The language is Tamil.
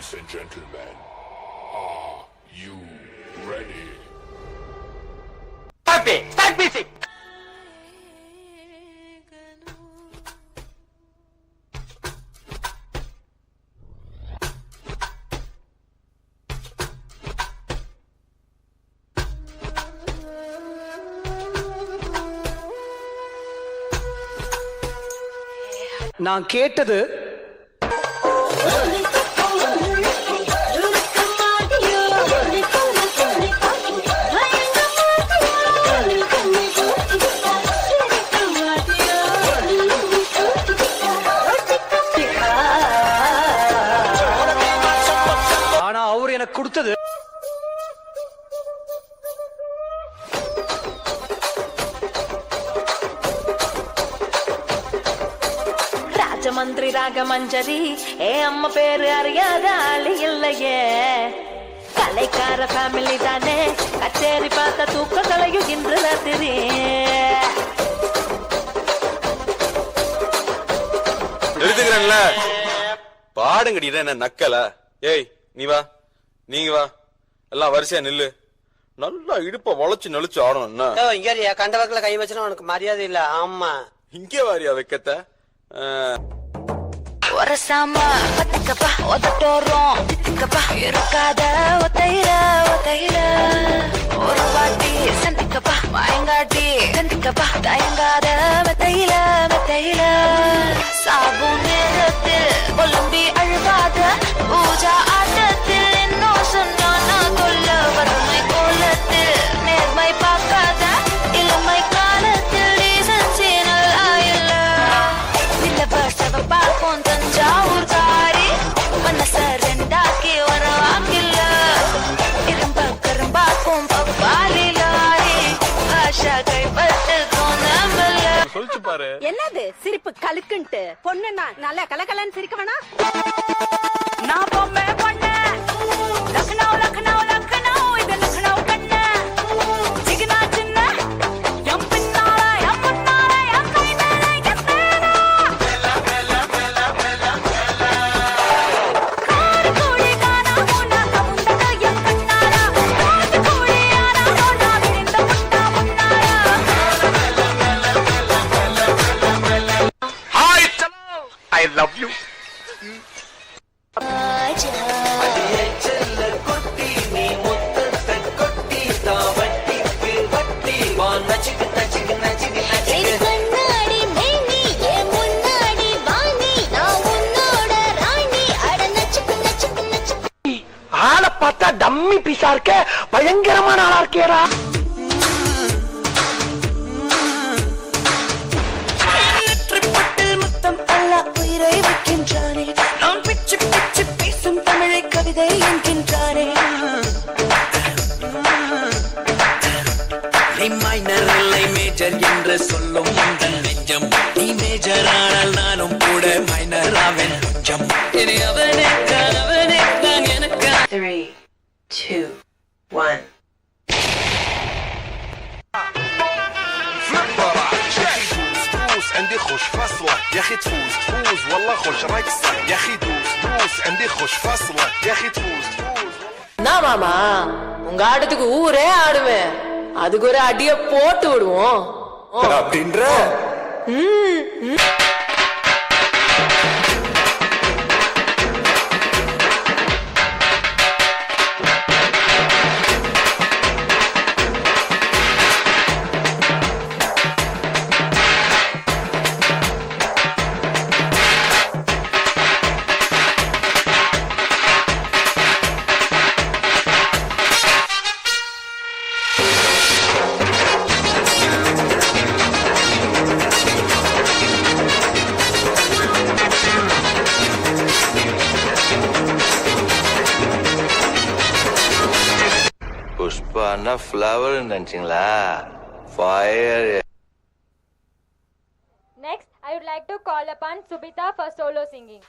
Ladies and gentlemen, are you ready? Start music! நான் கேட்டது ஆனா அவர் எனக்கு கொடுத்தது ராஜமந்திரி ராகமஞ்சரி அம்மா பேரு அறியாத ஆளு இல்லையே கலைக்கார ஃபேமிலி தானே கச்சேரி பார்த்த தூக்க கலையும் இன்று ராத்திரி எழுதுகிறேன்ல பாடுங்கடிடா என்ன நக்கல ஏய் நீ வா நீங்க வா எல்லாம் வரிசையா நில்லு நல்லா இடுப்ப வளைச்சு நெளிச்சு ஆடணும் இங்க கண்ட வக்கல கை வச்சுனா உனக்கு மரியாதை இல்ல ஆமா இங்கே வாரியா வைக்கத்த ஒரு சாம பத்துக்கப்பா ஒதட்டோரம் தித்துக்கப்பா இருக்காத ஒத்தையில ஒத்தையில ஒரு வாட்டி சந்திக்கப்பா வாயங்காட்டி சந்திக்கப்பா தயங்காத மெத்தையில மெத்தையில சாபும் நேரத்தில் கொலம்பி அழுவாத பூஜா ஆட்டத்தில் இன்னும் சொன்னா கொல்ல வறுமை கோலத்தில் நேர்மை பார்க்காத இளமை காலத்தில் டீசன்சி நல்லா இல்ல நிலவசவ பார்ப்போம் தஞ்சாவூர் காரி மனச ரெண்டாக்கி வரவாக்கில்ல இரும்ப கரும்பாக்கும் பப்பாலி லாரி ஆஷா கைப்பட்டு கோணமல்ல சொல்லிச்சு பாரு என்னது சிரிப்பு கலுக்குன்ட்டு பொண்ணுன்னா நல்லா கலகலன்னு சிரிக்க வேணா நான் பொம்மை பொண்ணு லக்னோ லக்னோ லக்னோ இது லக்னோ கண்ணு சிகனா சின்ன எம் பின்னால எம் முன்னால எம் கை மேல எம் கார் கோழி காணா முன்னா கவுண்டட எம் கண்ணாரா கார் கோழி ஆனா நோனா விரிந்த முட்டா முன்னாரா ஹாய் சலோ ஐ லவ் யூ கண்ணாடி மேனி ஏ முன்னாடி வாணி நான் உன்னோட ராணி அட நச்சுக்கு நச்சுக்கு நச்சுக்கு ஆளை பார்த்தா டம்மி பீஸா இருக்க பயங்கரமான ஆளா இருக்கேடா முத்தம் அல்ல உயிரை வைக்கின்றானே நான் பிச்சு பிச்சு பேசும் தமிழை கவிதை என்கின்றானே மைனர் இல்லை மேஜர் என்று சொல்லும் உங்கள் நெஞ்சம் நீ மேஜர் ஆனால் நானும் கூட மைனர் ஆவேன் கொஞ்சம் இனி அவனே தான் எனக்கு 3, 2, 1 عندي خوش فصلة يا اخي تفوز والله خوش رايك صح يا اخي دوس عندي خوش فصلة يا اخي تفوز நான் மாமா உங்க ஆட்டத்துக்கு ஊரே ஆடுவேன் அதுக்கு ஒரு அடிய போட்டு விடுவோம் அப்படின்ற புஷ்பானா ஃப்ளவர் நினைச்சீங்களா fire. Next, I would like to call upon Subita for solo singing.